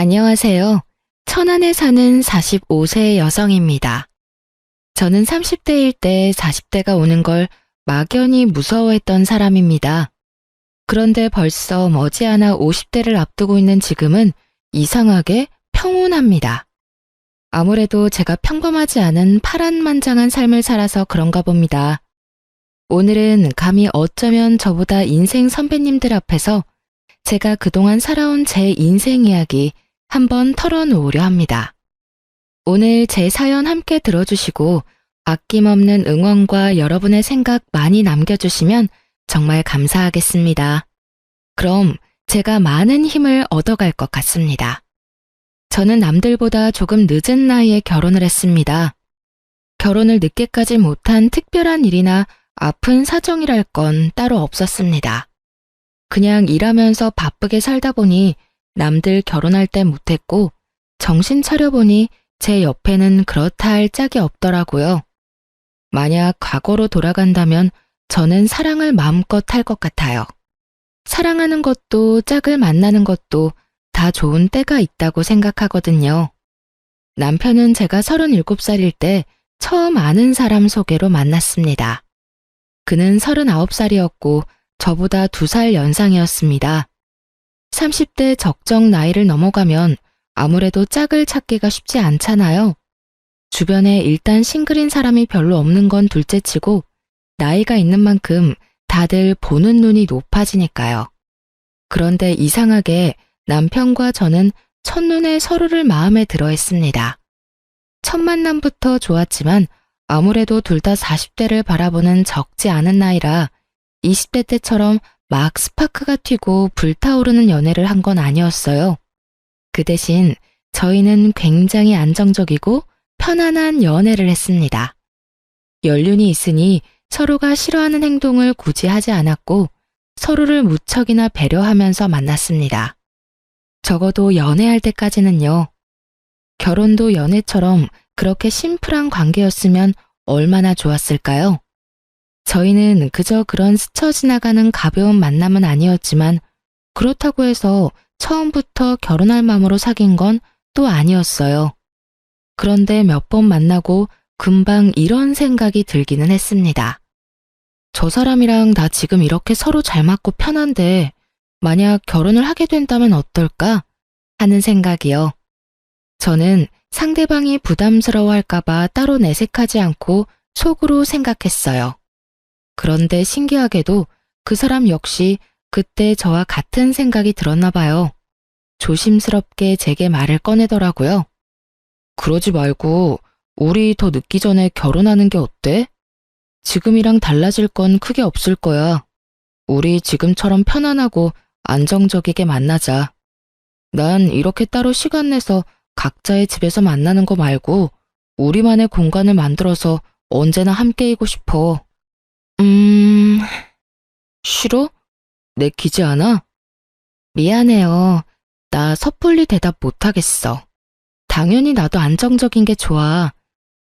안녕하세요. 천안에 사는 45세 여성입니다. 저는 30대일 때 40대가 오는 걸 막연히 무서워했던 사람입니다. 그런데 벌써 머지않아 50대를 앞두고 있는 지금은 이상하게 평온합니다. 아무래도 제가 평범하지 않은 파란만장한 삶을 살아서 그런가 봅니다. 오늘은 감히 어쩌면 저보다 인생 선배님들 앞에서 제가 그동안 살아온 제 인생 이야기 한번 털어놓으려 합니다. 오늘 제 사연 함께 들어주시고 아낌없는 응원과 여러분의 생각 많이 남겨주시면 정말 감사하겠습니다. 그럼 제가 많은 힘을 얻어갈 것 같습니다. 저는 남들보다 조금 늦은 나이에 결혼을 했습니다. 결혼을 늦게까지 못한 특별한 일이나 아픈 사정이랄 건 따로 없었습니다. 그냥 일하면서 바쁘게 살다 보니 남들 결혼할 때 못했고 정신 차려보니 제 옆에는 그렇다 할 짝이 없더라고요. 만약 과거로 돌아간다면 저는 사랑을 마음껏 할 것 같아요. 사랑하는 것도 짝을 만나는 것도 다 좋은 때가 있다고 생각하거든요. 남편은 제가 37살일 때 처음 아는 사람 소개로 만났습니다. 그는 39살이었고 저보다 2살 연상이었습니다. 30대 적정 나이를 넘어가면 아무래도 짝을 찾기가 쉽지 않잖아요. 주변에 일단 싱글인 사람이 별로 없는 건 둘째치고 나이가 있는 만큼 다들 보는 눈이 높아지니까요. 그런데 이상하게 남편과 저는 첫눈에 서로를 마음에 들어 했습니다. 첫 만남부터 좋았지만 아무래도 둘 다 40대를 바라보는 적지 않은 나이라 20대 때처럼 막 스파크가 튀고 불타오르는 연애를 한 건 아니었어요. 그 대신 저희는 굉장히 안정적이고 편안한 연애를 했습니다. 연륜이 있으니 서로가 싫어하는 행동을 굳이 하지 않았고 서로를 무척이나 배려하면서 만났습니다. 적어도 연애할 때까지는요. 결혼도 연애처럼 그렇게 심플한 관계였으면 얼마나 좋았을까요? 저희는 그저 그런 스쳐 지나가는 가벼운 만남은 아니었지만 그렇다고 해서 처음부터 결혼할 마음으로 사귄 건 또 아니었어요. 그런데 몇 번 만나고 금방 이런 생각이 들기는 했습니다. 저 사람이랑 나 지금 이렇게 서로 잘 맞고 편한데 만약 결혼을 하게 된다면 어떨까 하는 생각이요. 저는 상대방이 부담스러워할까봐 따로 내색하지 않고 속으로 생각했어요. 그런데 신기하게도 그 사람 역시 그때 저와 같은 생각이 들었나 봐요. 조심스럽게 제게 말을 꺼내더라고요. 그러지 말고 우리 더 늦기 전에 결혼하는 게 어때? 지금이랑 달라질 건 크게 없을 거야. 우리 지금처럼 편안하고 안정적이게 만나자. 난 이렇게 따로 시간 내서 각자의 집에서 만나는 거 말고 우리만의 공간을 만들어서 언제나 함께이고 싶어. 싫어? 내키지 않아? 미안해요. 나 섣불리 대답 못하겠어. 당연히 나도 안정적인 게 좋아.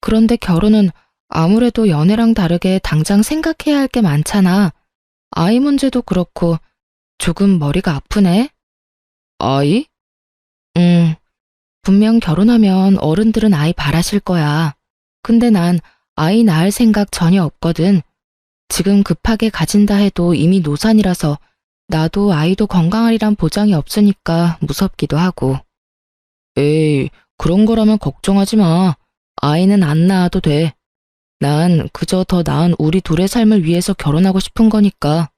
그런데 결혼은 아무래도 연애랑 다르게 당장 생각해야 할 게 많잖아. 아이 문제도 그렇고 조금 머리가 아프네. 아이? 분명 결혼하면 어른들은 아이 바라실 거야. 근데 난 아이 낳을 생각 전혀 없거든. 지금 급하게 가진다 해도 이미 노산이라서 나도 아이도 건강하리란 보장이 없으니까 무섭기도 하고. 에이, 그런 거라면 걱정하지 마. 아이는 안 낳아도 돼. 난 그저 더 나은 우리 둘의 삶을 위해서 결혼하고 싶은 거니까.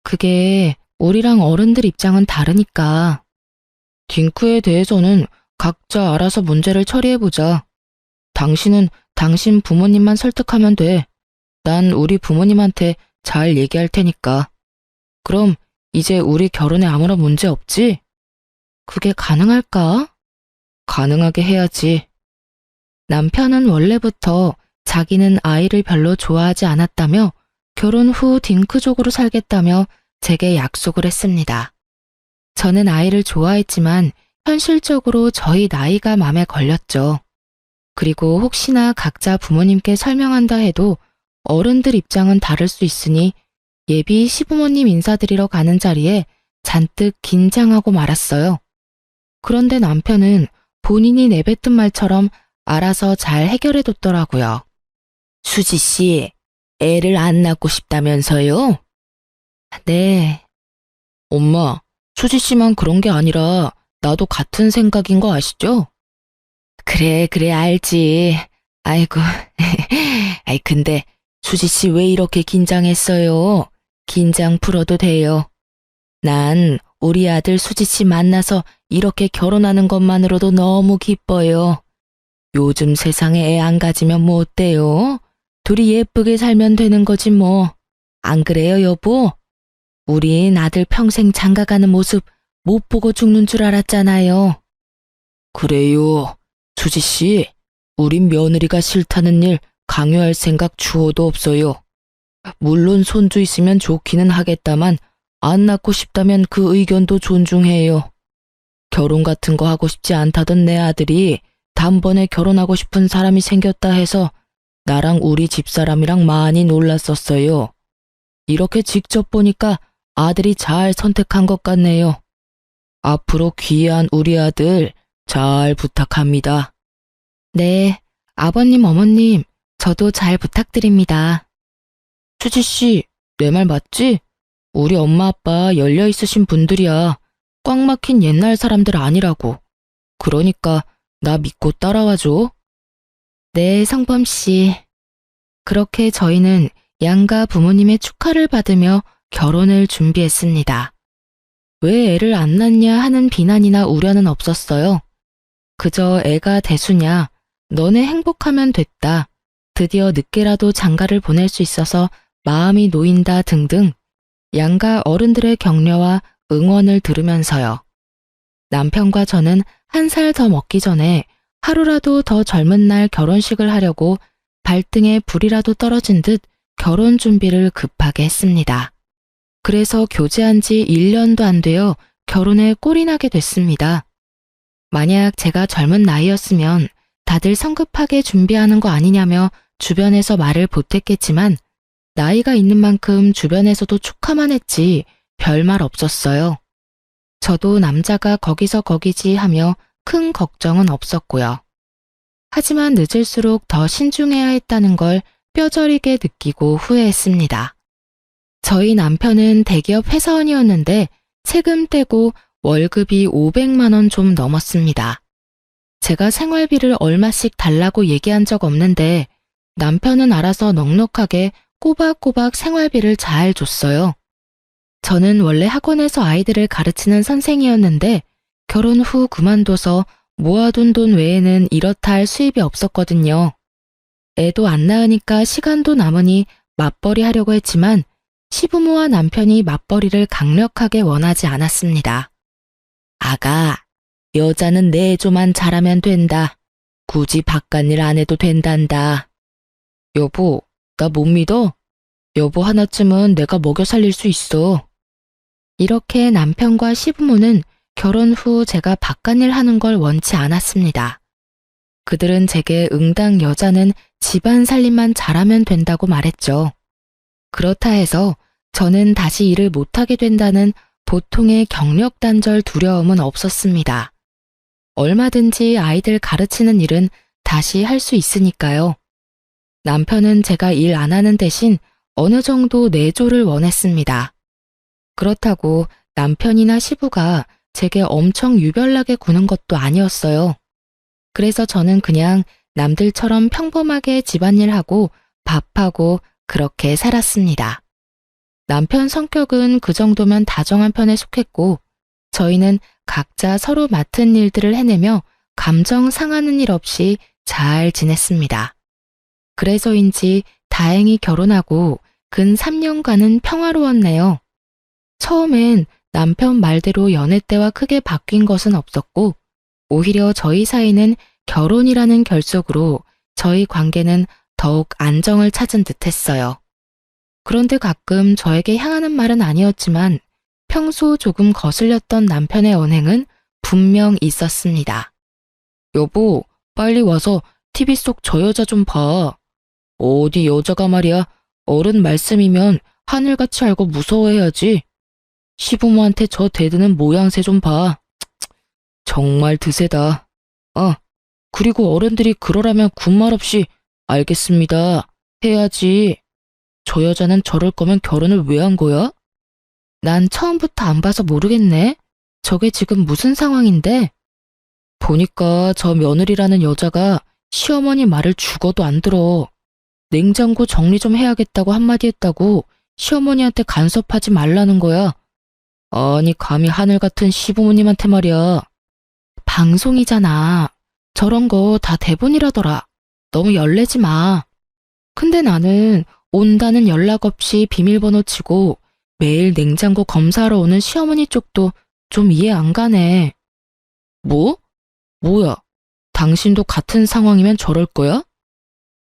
그게 우리랑 어른들 입장은 다르니까. 딩크에 대해서는 각자 알아서 문제를 처리해보자. 당신은 당신 부모님만 설득하면 돼. 난 우리 부모님한테 잘 얘기할 테니까. 그럼 이제 우리 결혼에 아무런 문제 없지? 그게 가능할까? 가능하게 해야지. 남편은 원래부터 자기는 아이를 별로 좋아하지 않았다며 결혼 후 딩크족으로 살겠다며 제게 약속을 했습니다. 저는 아이를 좋아했지만 현실적으로 저희 나이가 맘에 걸렸죠. 그리고 혹시나 각자 부모님께 설명한다 해도 어른들 입장은 다를 수 있으니 예비 시부모님 인사드리러 가는 자리에 잔뜩 긴장하고 말았어요. 그런데 남편은 본인이 내뱉은 말처럼 알아서 잘 해결해뒀더라고요. 수지 씨, 애를 안 낳고 싶다면서요? 네. 엄마, 수지 씨만 그런 게 아니라 나도 같은 생각인 거 아시죠? 그래, 그래, 알지. 아이고, 아이, 근데 수지 씨 왜 이렇게 긴장했어요? 긴장 풀어도 돼요. 난 우리 아들 수지 씨 만나서 이렇게 결혼하는 것만으로도 너무 기뻐요. 요즘 세상에 애 안 가지면 뭐 어때요? 둘이 예쁘게 살면 되는 거지 뭐. 안 그래요, 여보? 우린 아들 평생 장가가는 모습 못 보고 죽는 줄 알았잖아요. 그래요. 수지 씨, 우린 며느리가 싫다는 일 강요할 생각 추호도 없어요. 물론 손주 있으면 좋기는 하겠다만 안 낳고 싶다면 그 의견도 존중해요. 결혼 같은 거 하고 싶지 않다던 내 아들이 단번에 결혼하고 싶은 사람이 생겼다 해서 나랑 우리 집사람이랑 많이 놀랐었어요. 이렇게 직접 보니까 아들이 잘 선택한 것 같네요. 앞으로 귀한 우리 아들 잘 부탁합니다. 네, 아버님, 어머님, 저도 잘 부탁드립니다. 수지 씨, 내 말 맞지? 우리 엄마 아빠 열려 있으신 분들이야. 꽉 막힌 옛날 사람들 아니라고. 그러니까 나 믿고 따라와줘. 네, 성범 씨. 그렇게 저희는 양가 부모님의 축하를 받으며 결혼을 준비했습니다. 왜 애를 안 낳냐 하는 비난이나 우려는 없었어요. 그저 애가 대수냐, 너네 행복하면 됐다, 드디어 늦게라도 장가를 보낼 수 있어서 마음이 놓인다 등등 양가 어른들의 격려와 응원을 들으면서요. 남편과 저는 1살 더 먹기 전에 하루라도 더 젊은 날 결혼식을 하려고 발등에 불이라도 떨어진 듯 결혼 준비를 급하게 했습니다. 그래서 교제한 지 1년도 안 되어 결혼에 꼴이 나게 됐습니다. 만약 제가 젊은 나이였으면 다들 성급하게 준비하는 거 아니냐며 주변에서 말을 보탰겠지만 나이가 있는 만큼 주변에서도 축하만 했지 별말 없었어요. 저도 남자가 거기서 거기지 하며 큰 걱정은 없었고요. 하지만 늦을수록 더 신중해야 했다는 걸 뼈저리게 느끼고 후회했습니다. 저희 남편은 대기업 회사원이었는데 세금 떼고 월급이 500만 원 좀 넘었습니다. 제가 생활비를 얼마씩 달라고 얘기한 적 없는데 남편은 알아서 넉넉하게 꼬박꼬박 생활비를 잘 줬어요. 저는 원래 학원에서 아이들을 가르치는 선생이었는데 결혼 후 그만둬서 모아둔 돈 외에는 이렇다 할 수입이 없었거든요. 애도 안 낳으니까 시간도 남으니 맞벌이 하려고 했지만 시부모와 남편이 맞벌이를 강력하게 원하지 않았습니다. 아가, 여자는 내조만 잘하면 된다. 굳이 바깥일 안 해도 된단다. 여보, 나 못 믿어? 여보 하나쯤은 내가 먹여 살릴 수 있어. 이렇게 남편과 시부모는 결혼 후 제가 바깥일 하는 걸 원치 않았습니다. 그들은 제게 응당 여자는 집안 살림만 잘하면 된다고 말했죠. 그렇다 해서 저는 다시 일을 못하게 된다는 보통의 경력 단절 두려움은 없었습니다. 얼마든지 아이들 가르치는 일은 다시 할 수 있으니까요. 남편은 제가 일 안 하는 대신 어느 정도 내조를 원했습니다. 그렇다고 남편이나 시부가 제게 엄청 유별나게 구는 것도 아니었어요. 그래서 저는 그냥 남들처럼 평범하게 집안일하고 밥하고 그렇게 살았습니다. 남편 성격은 그 정도면 다정한 편에 속했고 저희는 각자 서로 맡은 일들을 해내며 감정 상하는 일 없이 잘 지냈습니다. 그래서인지 다행히 결혼하고 근 3년간은 평화로웠네요. 처음엔 남편 말대로 연애 때와 크게 바뀐 것은 없었고 오히려 저희 사이는 결혼이라는 결속으로 저희 관계는 더욱 안정을 찾은 듯했어요. 그런데 가끔 저에게 향하는 말은 아니었지만 평소 조금 거슬렸던 남편의 언행은 분명 있었습니다. 여보, 빨리 와서 TV 속 저 여자 좀 봐. 어디 여자가 말이야. 어른 말씀이면 하늘같이 알고 무서워해야지. 시부모한테 저 대드는 모양새 좀 봐. 정말 드세다. 그리고 어른들이 그러라면 군말 없이 알겠습니다. 해야지. 저 여자는 저럴 거면 결혼을 왜 한 거야? 난 처음부터 안 봐서 모르겠네. 저게 지금 무슨 상황인데? 보니까 저 며느리라는 여자가 시어머니 말을 죽어도 안 들어. 냉장고 정리 좀 해야겠다고 한마디 했다고 시어머니한테 간섭하지 말라는 거야. 아니, 감히 하늘 같은 시부모님한테 말이야. 방송이잖아. 저런 거 다 대본이라더라. 너무 열내지 마. 근데 나는 온다는 연락 없이 비밀번호 치고 매일 냉장고 검사하러 오는 시어머니 쪽도 좀 이해 안 가네. 뭐? 뭐야? 당신도 같은 상황이면 저럴 거야?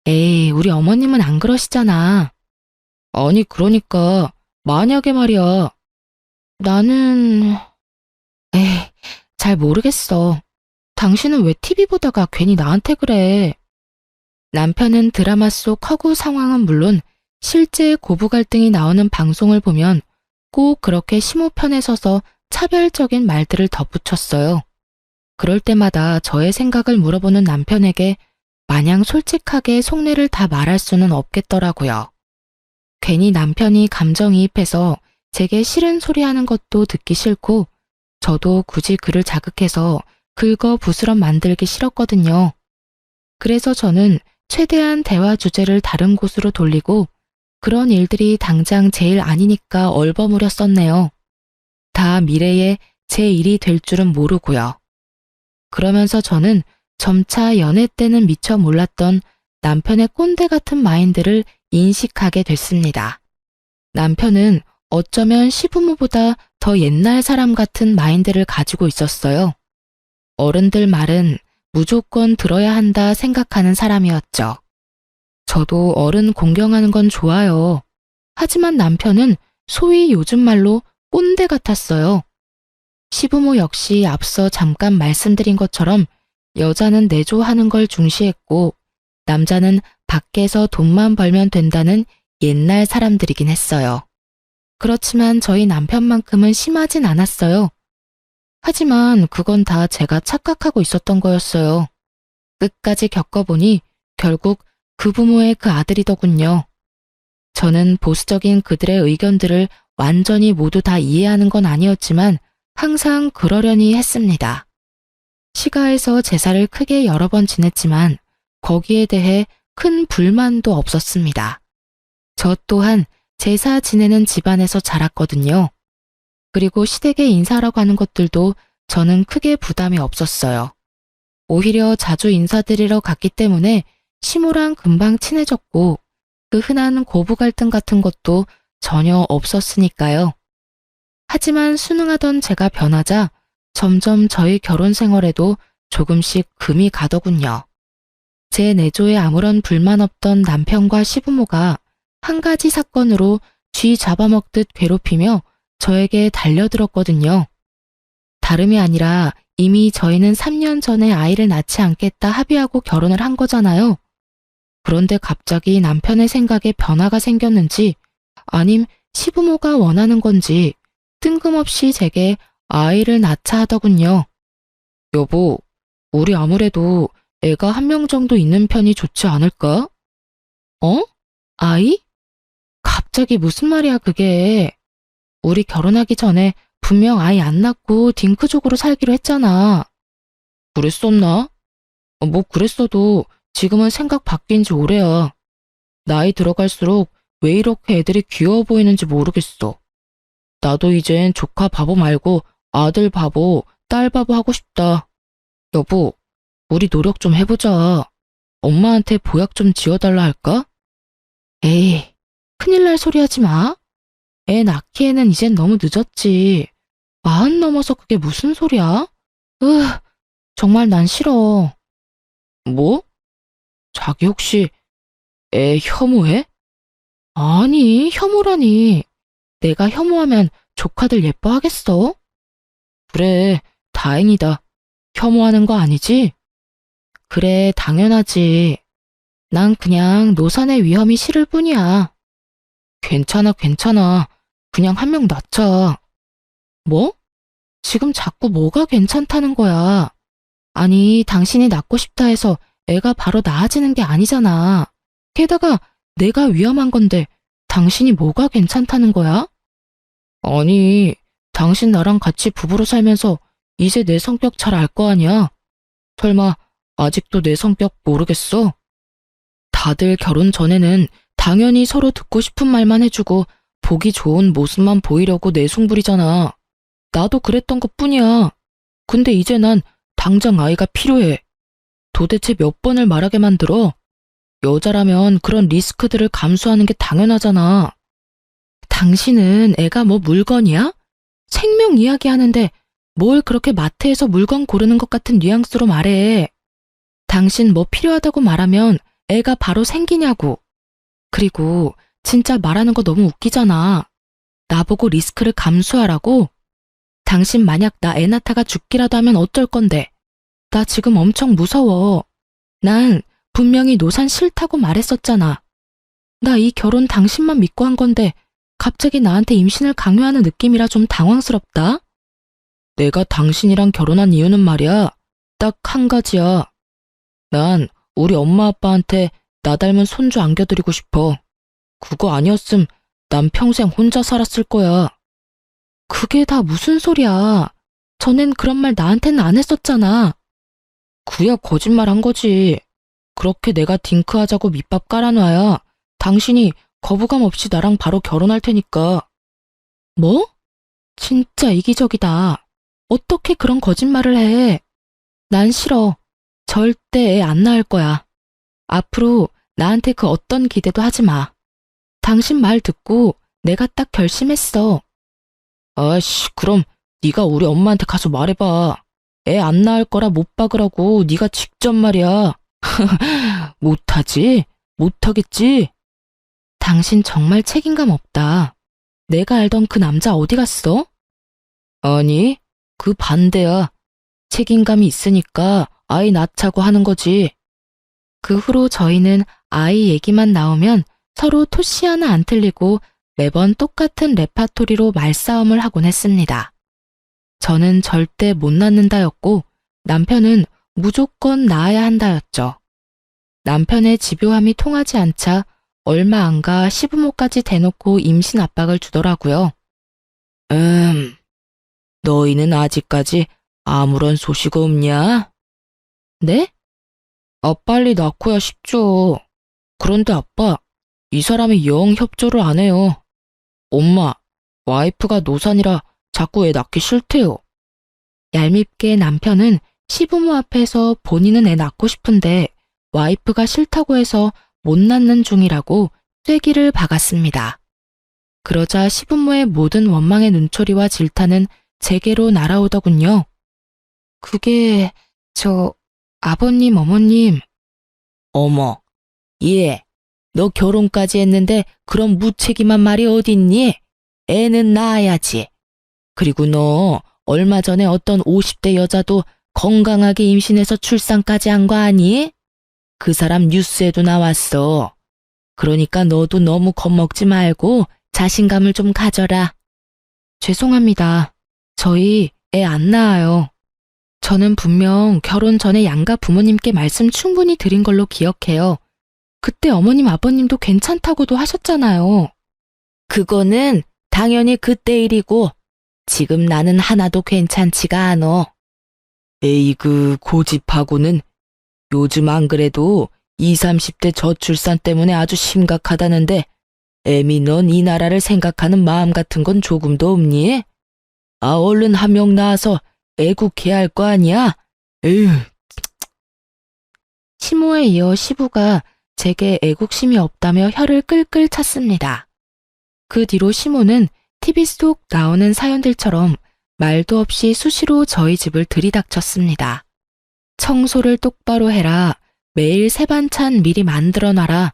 에이, 우리 어머님은 안 그러시잖아. 아니, 그러니까 만약에 말이야. 나는... 에이, 잘 모르겠어. 당신은 왜 TV 보다가 괜히 나한테 그래? 남편은 드라마 속 허구 상황은 물론 실제 고부 갈등이 나오는 방송을 보면 꼭 그렇게 시모편에 서서 차별적인 말들을 덧붙였어요. 그럴 때마다 저의 생각을 물어보는 남편에게 마냥 솔직하게 속내를 다 말할 수는 없겠더라고요. 괜히 남편이 감정이입해서 제게 싫은 소리 하는 것도 듣기 싫고 저도 굳이 그를 자극해서 긁어부스럼 만들기 싫었거든요. 그래서 저는 최대한 대화 주제를 다른 곳으로 돌리고 그런 일들이 당장 제 일 아니니까 얼버무렸었네요. 다 미래에 제 일이 될 줄은 모르고요. 그러면서 저는 점차 연애 때는 미처 몰랐던 남편의 꼰대 같은 마인드를 인식하게 됐습니다. 남편은 어쩌면 시부모보다 더 옛날 사람 같은 마인드를 가지고 있었어요. 어른들 말은 무조건 들어야 한다 생각하는 사람이었죠. 저도 어른 공경하는 건 좋아요. 하지만 남편은 소위 요즘 말로 꼰대 같았어요. 시부모 역시 앞서 잠깐 말씀드린 것처럼 여자는 내조하는 걸 중시했고 남자는 밖에서 돈만 벌면 된다는 옛날 사람들이긴 했어요. 그렇지만 저희 남편만큼은 심하진 않았어요. 하지만 그건 다 제가 착각하고 있었던 거였어요. 끝까지 겪어보니 결국 그 부모의 그 아들이더군요. 저는 보수적인 그들의 의견들을 완전히 모두 다 이해하는 건 아니었지만 항상 그러려니 했습니다. 시가에서 제사를 크게 여러 번 지냈지만 거기에 대해 큰 불만도 없었습니다. 저 또한 제사 지내는 집안에서 자랐거든요. 그리고 시댁에 인사하러 가는 것들도 저는 크게 부담이 없었어요. 오히려 자주 인사드리러 갔기 때문에 시모랑 금방 친해졌고 그 흔한 고부 갈등 같은 것도 전혀 없었으니까요. 하지만 순응하던 제가 변하자 점점 저희 결혼 생활에도 조금씩 금이 가더군요. 제 내조에 아무런 불만 없던 남편과 시부모가 한 가지 사건으로 쥐 잡아먹듯 괴롭히며 저에게 달려들었거든요. 다름이 아니라 이미 저희는 3년 전에 아이를 낳지 않겠다 합의하고 결혼을 한 거잖아요. 그런데 갑자기 남편의 생각에 변화가 생겼는지 아님 시부모가 원하는 건지 뜬금없이 제게 아이를 낳자 하더군요. 여보, 우리 아무래도 애가 한 명 정도 있는 편이 좋지 않을까? 어? 아이? 갑자기 무슨 말이야 그게. 우리 결혼하기 전에 분명 아이 안 낳고 딩크족으로 살기로 했잖아. 그랬었나? 뭐 그랬어도 지금은 생각 바뀐 지 오래야. 나이 들어갈수록 왜 이렇게 애들이 귀여워 보이는지 모르겠어. 나도 이젠 조카 바보 말고 아들 바보, 딸 바보 하고 싶다. 여보, 우리 노력 좀 해보자. 엄마한테 보약 좀 지어달라 할까? 에이, 큰일 날 소리 하지 마. 애 낳기에는 이젠 너무 늦었지. 40 넘어서 그게 무슨 소리야? 정말 난 싫어. 뭐? 자기 혹시 애 혐오해? 아니, 혐오라니. 내가 혐오하면 조카들 예뻐하겠어? 그래, 다행이다. 혐오하는 거 아니지? 그래, 당연하지. 난 그냥 노산의 위험이 싫을 뿐이야. 괜찮아, 괜찮아. 그냥 한 명 낳자. 뭐? 지금 자꾸 뭐가 괜찮다는 거야? 아니, 당신이 낳고 싶다 해서 애가 바로 낳아지는 게 아니잖아. 게다가 내가 위험한 건데 당신이 뭐가 괜찮다는 거야? 아니, 당신 나랑 같이 부부로 살면서 이제 내 성격 잘 알 거 아니야? 설마 아직도 내 성격 모르겠어? 다들 결혼 전에는 당연히 서로 듣고 싶은 말만 해주고 보기 좋은 모습만 보이려고 내숭부리잖아. 나도 그랬던 것뿐이야. 근데 이제 난 당장 아이가 필요해. 도대체 몇 번을 말하게 만들어? 여자라면 그런 리스크들을 감수하는 게 당연하잖아. 당신은 애가 뭐 물건이야? 생명 이야기 하는데 뭘 그렇게 마트에서 물건 고르는 것 같은 뉘앙스로 말해. 당신 뭐 필요하다고 말하면 애가 바로 생기냐고. 그리고 진짜 말하는 거 너무 웃기잖아. 나보고 리스크를 감수하라고? 당신 만약 나 애 낳다가 죽기라도 하면 어쩔 건데. 나 지금 엄청 무서워. 난 분명히 노산 싫다고 말했었잖아. 나 이 결혼 당신만 믿고 한 건데 갑자기 나한테 임신을 강요하는 느낌이라 좀 당황스럽다. 내가 당신이랑 결혼한 이유는 말이야. 딱 한 가지야. 난 우리 엄마 아빠한테 나 닮은 손주 안겨드리고 싶어. 그거 아니었음 난 평생 혼자 살았을 거야. 그게 다 무슨 소리야. 전엔 그런 말 나한테는 안 했었잖아. 그야 거짓말 한 거지. 그렇게 내가 딩크하자고 밑밥 깔아놔야 당신이 거부감 없이 나랑 바로 결혼할 테니까. 뭐? 진짜 이기적이다. 어떻게 그런 거짓말을 해? 난 싫어. 절대 애 안 낳을 거야. 앞으로 나한테 그 어떤 기대도 하지 마. 당신 말 듣고 내가 딱 결심했어. 아이씨, 그럼 네가 우리 엄마한테 가서 말해봐. 애 안 낳을 거라 못 박으라고 네가 직접 말이야. 못하지? 못하겠지? 당신 정말 책임감 없다. 내가 알던 그 남자 어디 갔어? 아니, 그 반대야. 책임감이 있으니까 아이 낳자고 하는 거지. 그 후로 저희는 아이 얘기만 나오면 서로 토시 하나 안 틀리고 매번 똑같은 레파토리로 말싸움을 하곤 했습니다. 저는 절대 못 낳는다였고 남편은 무조건 낳아야 한다였죠. 남편의 집요함이 통하지 않자 얼마 안 가 시부모까지 대놓고 임신 압박을 주더라고요. 너희는 아직까지 아무런 소식 없냐? 네? 빨리 낳고야 싶죠. 그런데 아빠, 이 사람이 영 협조를 안 해요. 엄마, 와이프가 노산이라 자꾸 애 낳기 싫대요. 얄밉게 남편은 시부모 앞에서 본인은 애 낳고 싶은데 와이프가 싫다고 해서 못 낳는 중이라고 쐐기를 박았습니다. 그러자 시부모의 모든 원망의 눈초리와 질타는 제게로 날아오더군요. 그게 아버님, 어머님. 어머, 얘, 너 결혼까지 했는데 그런 무책임한 말이 어딨니? 애는 낳아야지. 그리고 너 얼마 전에 어떤 50대 여자도 건강하게 임신해서 출산까지 한 거 아니? 그 사람 뉴스에도 나왔어. 그러니까 너도 너무 겁먹지 말고 자신감을 좀 가져라. 죄송합니다. 저희 애 안 낳아요. 저는 분명 결혼 전에 양가 부모님께 말씀 충분히 드린 걸로 기억해요. 그때 어머님 아버님도 괜찮다고도 하셨잖아요. 그거는 당연히 그때 일이고 지금 나는 하나도 괜찮지가 않어. 에이그 고집하고는 요즘 안 그래도 20, 30대 저출산 때문에 아주 심각하다는데 애미 넌 이 나라를 생각하는 마음 같은 건 조금도 없니? 얼른 한 명 낳아서 애국해야 할 거 아니야? 에휴. 시모에 이어 시부가 제게 애국심이 없다며 혀를 끌끌 찼습니다. 그 뒤로 시모는 TV 속 나오는 사연들처럼 말도 없이 수시로 저희 집을 들이닥쳤습니다. 청소를 똑바로 해라. 매일 새 반찬 미리 만들어놔라.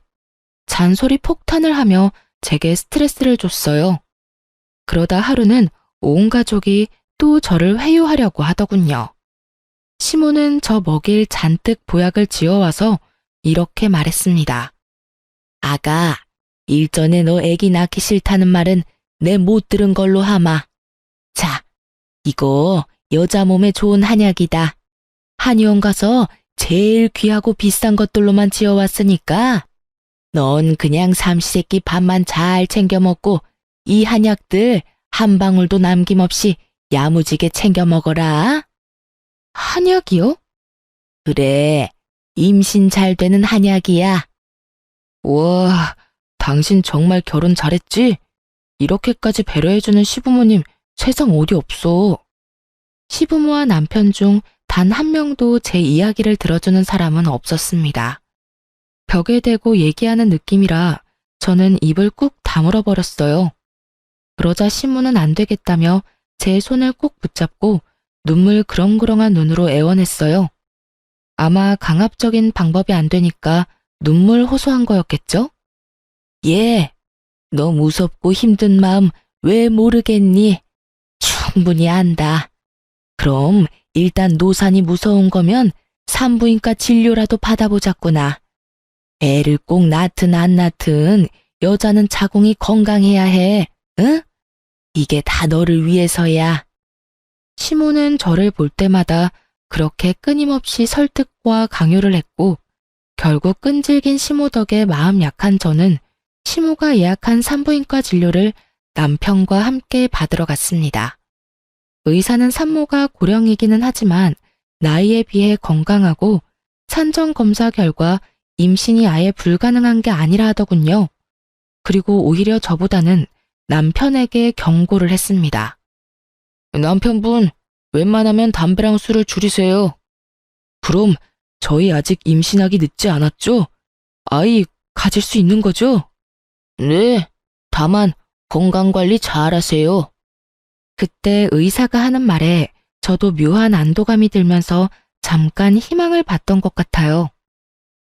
잔소리 폭탄을 하며 제게 스트레스를 줬어요. 그러다 하루는 온 가족이 또 저를 회유하려고 하더군요. 시모는 저 먹일 잔뜩 보약을 지어와서 이렇게 말했습니다. 아가, 일전에 너 애기 낳기 싫다는 말은 내 못 들은 걸로 하마. 자, 이거 여자 몸에 좋은 한약이다. 한의원 가서 제일 귀하고 비싼 것들로만 지어왔으니까 넌 그냥 삼시세끼 밥만 잘 챙겨 먹고 이 한약들 한 방울도 남김없이 야무지게 챙겨 먹어라. 한약이요? 그래, 임신 잘 되는 한약이야. 와, 당신 정말 결혼 잘했지? 이렇게까지 배려해주는 시부모님 세상 어디 없어. 시부모와 남편 중 단 한 명도 제 이야기를 들어주는 사람은 없었습니다. 벽에 대고 얘기하는 느낌이라 저는 입을 꾹 다물어 버렸어요. 그러자 시모는 안 되겠다며 제 손을 꼭 붙잡고 눈물 그렁그렁한 눈으로 애원했어요. 아마 강압적인 방법이 안 되니까 눈물 호소한 거였겠죠? 예, 너 무섭고 힘든 마음 왜 모르겠니? 충분히 안다. 그럼 일단 노산이 무서운 거면 산부인과 진료라도 받아보자꾸나. 애를 꼭 낳든 안 낳든 여자는 자궁이 건강해야 해. 응? 이게 다 너를 위해서야. 시모는 저를 볼 때마다 그렇게 끊임없이 설득과 강요를 했고 결국 끈질긴 시모 덕에 마음 약한 저는 시모가 예약한 산부인과 진료를 남편과 함께 받으러 갔습니다. 의사는 산모가 고령이기는 하지만 나이에 비해 건강하고 산정 검사 결과 임신이 아예 불가능한 게 아니라 하더군요. 그리고 오히려 저보다는 남편에게 경고를 했습니다. 남편분, 웬만하면 담배랑 술을 줄이세요. 그럼 저희 아직 임신하기 늦지 않았죠? 아이 가질 수 있는 거죠? 네, 다만 건강관리 잘하세요. 그때 의사가 하는 말에 저도 묘한 안도감이 들면서 잠깐 희망을 봤던 것 같아요.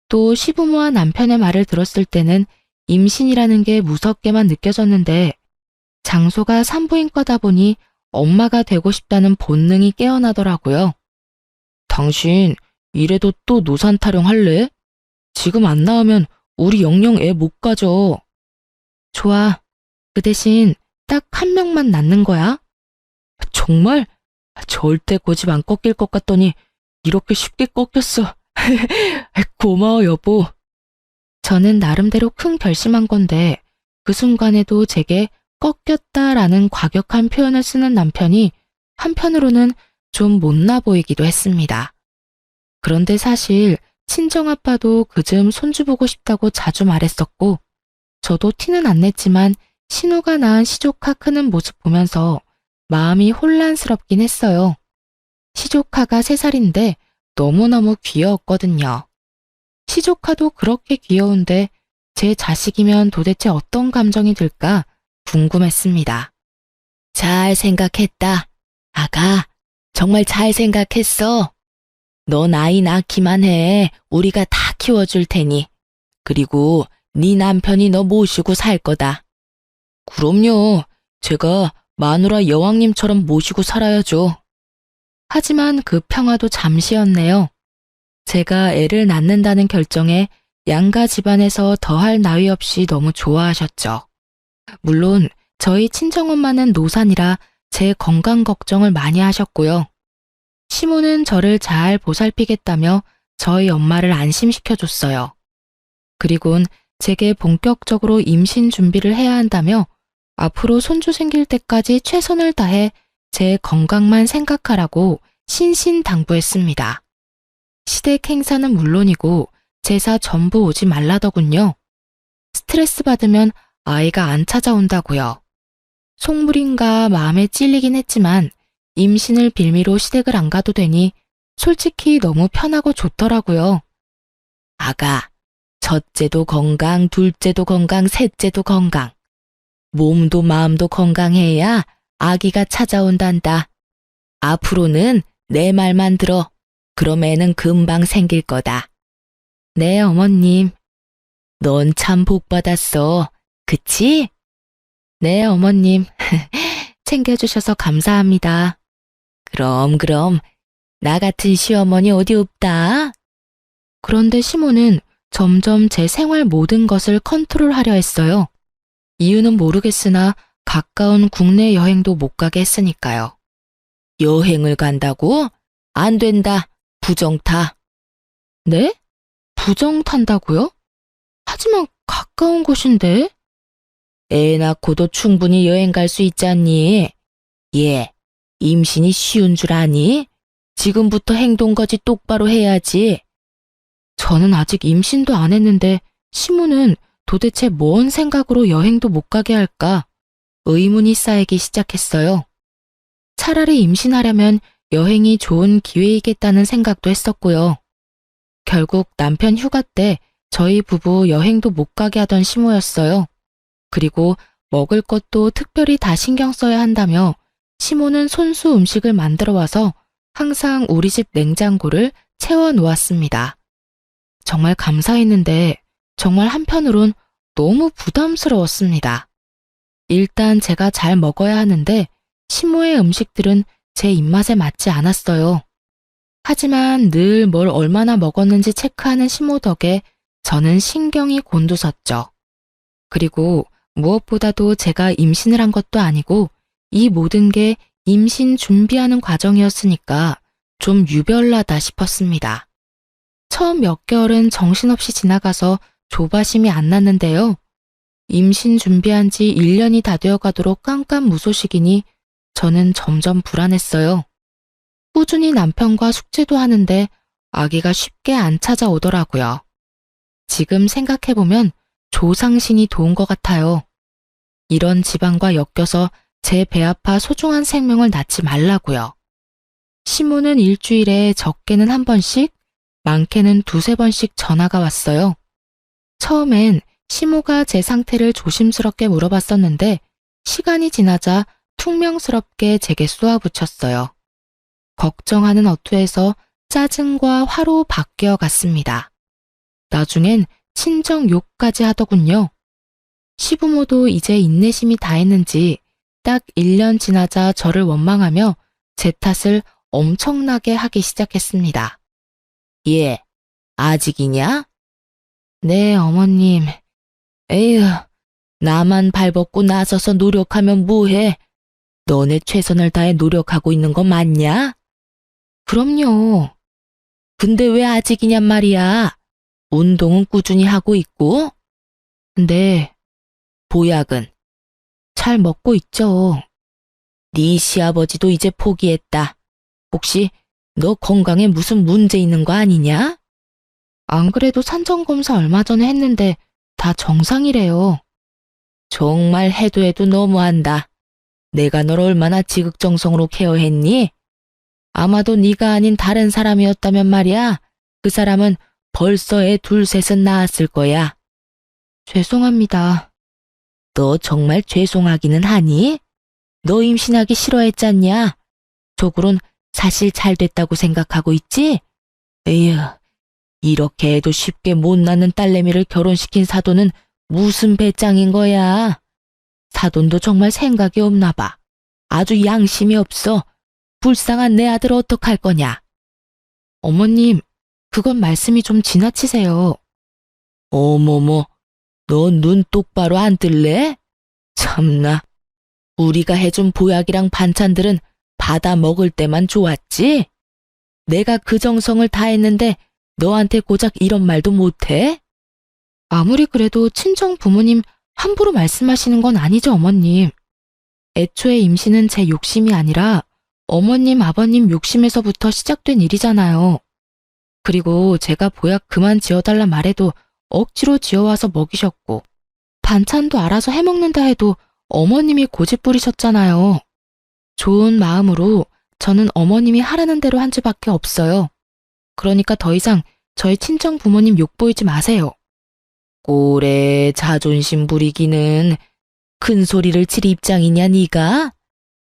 또 시부모와 남편의 말을 들었을 때는 임신이라는 게 무섭게만 느껴졌는데 장소가 산부인과다 보니 엄마가 되고 싶다는 본능이 깨어나더라고요. 당신 이래도 또 노산 타령할래? 지금 안 낳으면 우리 영영 애 못 가져. 좋아. 그 대신 딱 한 명만 낳는 거야. 정말? 절대 고집 안 꺾일 것 같더니 이렇게 쉽게 꺾였어. 고마워 여보. 저는 나름대로 큰 결심한 건데 그 순간에도 제게 꺾였다라는 과격한 표현을 쓰는 남편이 한편으로는 좀 못나 보이기도 했습니다. 그런데 사실 친정아빠도 그즘 손주 보고 싶다고 자주 말했었고 저도 티는 안 냈지만 신우가 낳은 시조카 크는 모습 보면서 마음이 혼란스럽긴 했어요. 시조카가 3살인데 너무너무 귀여웠거든요. 시조카도 그렇게 귀여운데 제 자식이면 도대체 어떤 감정이 들까 궁금했습니다. 잘 생각했다. 아가, 정말 잘 생각했어. 넌 아이 낳기만 해. 우리가 다 키워줄 테니. 그리고 네 남편이 너 모시고 살 거다. 그럼요. 제가 마누라 여왕님처럼 모시고 살아야죠. 하지만 그 평화도 잠시였네요. 제가 애를 낳는다는 결정에 양가 집안에서 더할 나위 없이 너무 좋아하셨죠. 물론 저희 친정엄마는 노산이라 제 건강 걱정을 많이 하셨고요. 시모는 저를 잘 보살피겠다며 저희 엄마를 안심시켜줬어요. 그리곤 제게 본격적으로 임신 준비를 해야 한다며 앞으로 손주 생길 때까지 최선을 다해 제 건강만 생각하라고 신신당부했습니다. 시댁 행사는 물론이고 제사 전부 오지 말라더군요. 스트레스 받으면 아이가 안 찾아온다고요. 속물인가 마음에 찔리긴 했지만 임신을 빌미로 시댁을 안 가도 되니 솔직히 너무 편하고 좋더라고요. 아가, 첫째도 건강, 둘째도 건강, 셋째도 건강. 몸도 마음도 건강해야 아기가 찾아온단다. 앞으로는 내 말만 들어. 그럼 애는 금방 생길 거다. 네, 어머님. 넌 참 복 받았어. 그치? 네, 어머님. 챙겨주셔서 감사합니다. 그럼. 나 같은 시어머니 어디 없다. 그런데 시모는 점점 제 생활 모든 것을 컨트롤하려 했어요. 이유는 모르겠으나 가까운 국내 여행도 못 가게 했으니까요. 여행을 간다고? 안 된다. 부정 타. 네? 부정 탄다고요? 하지만 가까운 곳인데? 애 낳고도 충분히 여행 갈 수 있잖니. 예, 임신이 쉬운 줄 아니? 지금부터 행동거지 똑바로 해야지. 저는 아직 임신도 안 했는데 시모는 도대체 뭔 생각으로 여행도 못 가게 할까? 의문이 쌓이기 시작했어요. 차라리 임신하려면 여행이 좋은 기회이겠다는 생각도 했었고요. 결국 남편 휴가 때 저희 부부 여행도 못 가게 하던 시모였어요. 그리고 먹을 것도 특별히 다 신경 써야 한다며 시모는 손수 음식을 만들어 와서 항상 우리 집 냉장고를 채워 놓았습니다. 정말 감사했는데 정말 한편으론 너무 부담스러웠습니다. 일단 제가 잘 먹어야 하는데 시모의 음식들은 제 입맛에 맞지 않았어요. 하지만 늘 뭘 얼마나 먹었는지 체크하는 시모 덕에 저는 신경이 곤두섰죠. 그리고 무엇보다도 제가 임신을 한 것도 아니고 이 모든 게 임신 준비하는 과정이었으니까 좀 유별나다 싶었습니다. 처음 몇 개월은 정신없이 지나가서 조바심이 안 났는데요. 임신 준비한 지 1년이 다 되어가도록 깜깜무소식이니 저는 점점 불안했어요. 꾸준히 남편과 숙제도 하는데 아기가 쉽게 안 찾아오더라고요. 지금 생각해보면 조상신이 도운 것 같아요. 이런 집안과 엮여서 제 배 아파 소중한 생명을 낳지 말라고요. 시모는 일주일에 적게는 한 번씩, 많게는 두세 번씩 전화가 왔어요. 처음엔 시모가 제 상태를 조심스럽게 물어봤었는데 시간이 지나자 퉁명스럽게 제게 쏘아붙였어요. 걱정하는 어투에서 짜증과 화로 바뀌어 갔습니다. 나중엔 친정 욕까지 하더군요. 시부모도 이제 인내심이 다했는지 딱 1년 지나자 저를 원망하며 제 탓을 엄청나게 하기 시작했습니다. 예, 아직이냐? 네, 어머님. 에휴, 나만 발벗고 나서서 노력하면 뭐해? 너네 최선을 다해 노력하고 있는 거 맞냐? 그럼요. 근데 왜 아직이냔 말이야. 운동은 꾸준히 하고 있고? 네. 보약은? 잘 먹고 있죠. 네 시아버지도 이제 포기했다. 혹시 너 건강에 무슨 문제 있는 거 아니냐? 안 그래도 산전검사 얼마 전에 했는데 다 정상이래요. 정말 해도 해도 너무한다. 내가 널 얼마나 지극정성으로 케어했니? 아마도 네가 아닌 다른 사람이었다면 말이야. 그 사람은 벌써 애 둘 셋은 낳았을 거야. 죄송합니다. 너 정말 죄송하기는 하니? 너 임신하기 싫어했잖냐? 속으론 사실 잘 됐다고 생각하고 있지? 에휴, 이렇게 해도 쉽게 못 낳는 딸내미를 결혼시킨 사돈은 무슨 배짱인 거야? 사돈도 정말 생각이 없나 봐. 아주 양심이 없어. 불쌍한 내 아들 어떡할 거냐? 어머님, 그건 말씀이 좀 지나치세요. 어머머, 너 눈 똑바로 안 뜰래? 참나, 우리가 해준 보약이랑 반찬들은 받아 먹을 때만 좋았지? 내가 그 정성을 다했는데 너한테 고작 이런 말도 못해? 아무리 그래도 친정 부모님 함부로 말씀하시는 건 아니죠, 어머님. 애초에 임신은 제 욕심이 아니라 어머님, 아버님 욕심에서부터 시작된 일이잖아요. 그리고 제가 보약 그만 지어달라 말해도 억지로 지어와서 먹이셨고 반찬도 알아서 해먹는다 해도 어머님이 고집 부리셨잖아요. 좋은 마음으로 저는 어머님이 하라는 대로 한 줄밖에 없어요. 그러니까 더 이상 저희 친정 부모님 욕보이지 마세요. 꼴에 자존심 부리기는 큰 소리를 칠 입장이냐 네가?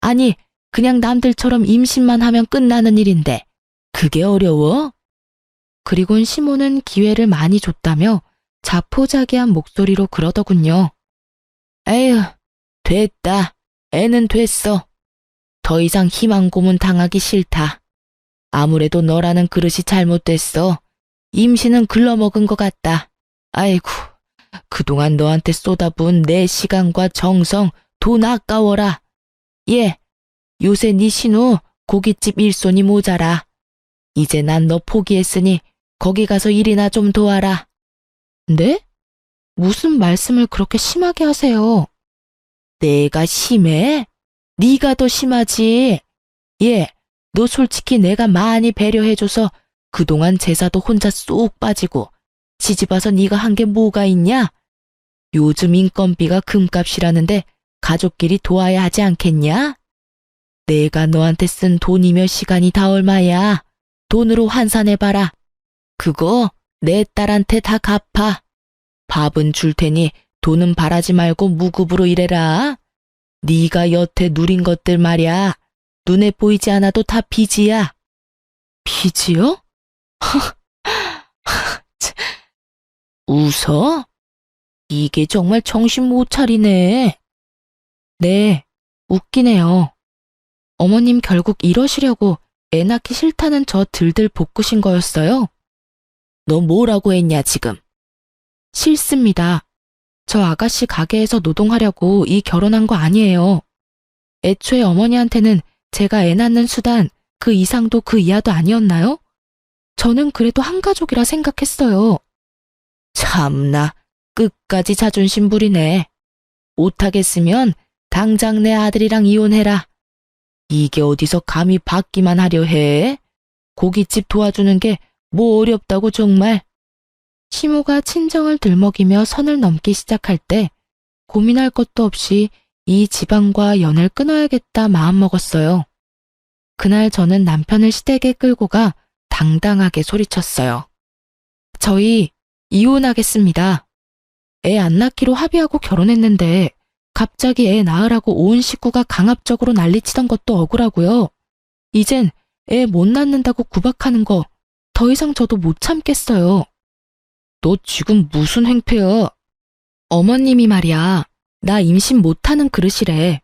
아니 그냥 남들처럼 임신만 하면 끝나는 일인데 그게 어려워? 그리곤 시모는 기회를 많이 줬다며 자포자기한 목소리로 그러더군요. 에휴, 됐다. 애는 됐어. 더 이상 희망 고문 당하기 싫다. 아무래도 너라는 그릇이 잘못됐어. 임신은 글러먹은 것 같다. 아이고, 그동안 너한테 쏟아부은 내 시간과 정성, 돈 아까워라. 예, 요새 네 신우 고깃집 일손이 모자라. 이제 난 너 포기했으니 거기 가서 일이나 좀 도와라. 네? 무슨 말씀을 그렇게 심하게 하세요? 내가 심해? 네가 더 심하지. 너 솔직히 내가 많이 배려해줘서 그동안 제사도 혼자 쏙 빠지고 시집와서 네가 한 게 뭐가 있냐? 요즘 인건비가 금값이라는데 가족끼리 도와야 하지 않겠냐? 내가 너한테 쓴 돈이며 시간이 다 얼마야? 돈으로 환산해봐라. 그거 내 딸한테 다 갚아. 밥은 줄 테니 돈은 바라지 말고 무급으로 일해라. 네가 여태 누린 것들 말야. 눈에 보이지 않아도 다 빚이야. 빚이요? 웃어? 이게 정말 정신 못 차리네. 네, 웃기네요. 어머님 결국 이러시려고 애 낳기 싫다는 저 들들 볶으신 거였어요? 너 뭐라고 했냐 지금? 싫습니다. 저 아가씨 가게에서 노동하려고 이 결혼한 거 아니에요. 애초에 어머니한테는 제가 애 낳는 수단 그 이상도 그 이하도 아니었나요? 저는 그래도 한 가족이라 생각했어요. 참나, 끝까지 자존심 부리네. 못하겠으면 당장 내 아들이랑 이혼해라. 이게 어디서 감히 받기만 하려 해? 고깃집 도와주는 게 뭐 어렵다고 정말. 시모가 친정을 들먹이며 선을 넘기 시작할 때 고민할 것도 없이 이 집안과 연을 끊어야겠다 마음먹었어요. 그날 저는 남편을 시댁에 끌고 가 당당하게 소리쳤어요. 저희 이혼하겠습니다. 애 안 낳기로 합의하고 결혼했는데 갑자기 애 낳으라고 온 식구가 강압적으로 난리치던 것도 억울하고요. 이젠 애 못 낳는다고 구박하는 거 더 이상 저도 못 참겠어요. 너 지금 무슨 행패야? 어머님이 말이야. 나 임신 못하는 그릇이래.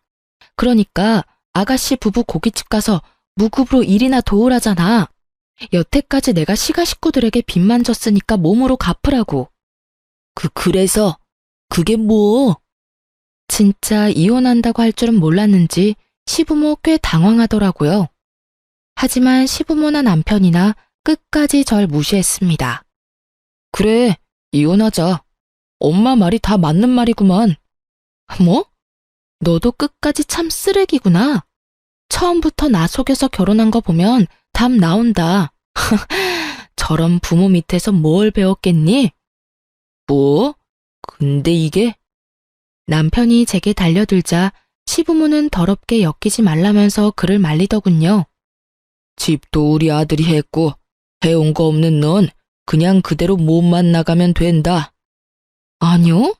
그러니까 아가씨 부부 고깃집 가서 무급으로 일이나 도우라잖아. 여태까지 내가 시가 식구들에게 빚만 졌으니까 몸으로 갚으라고. 그래서 그게 뭐? 진짜 이혼한다고 할 줄은 몰랐는지 시부모 꽤 당황하더라고요. 하지만 시부모나 남편이나 끝까지 절 무시했습니다. 그래, 이혼하자. 엄마 말이 다 맞는 말이구만. 뭐? 너도 끝까지 참 쓰레기구나. 처음부터 나 속여서 결혼한 거 보면 답 나온다. 저런 부모 밑에서 뭘 배웠겠니? 뭐? 근데 이게? 남편이 제게 달려들자 시부모는 더럽게 엮이지 말라면서 그를 말리더군요. 집도 우리 아들이 했고 해온 거 없는 넌 그냥 그대로 몸만 나가면 된다. 아니요.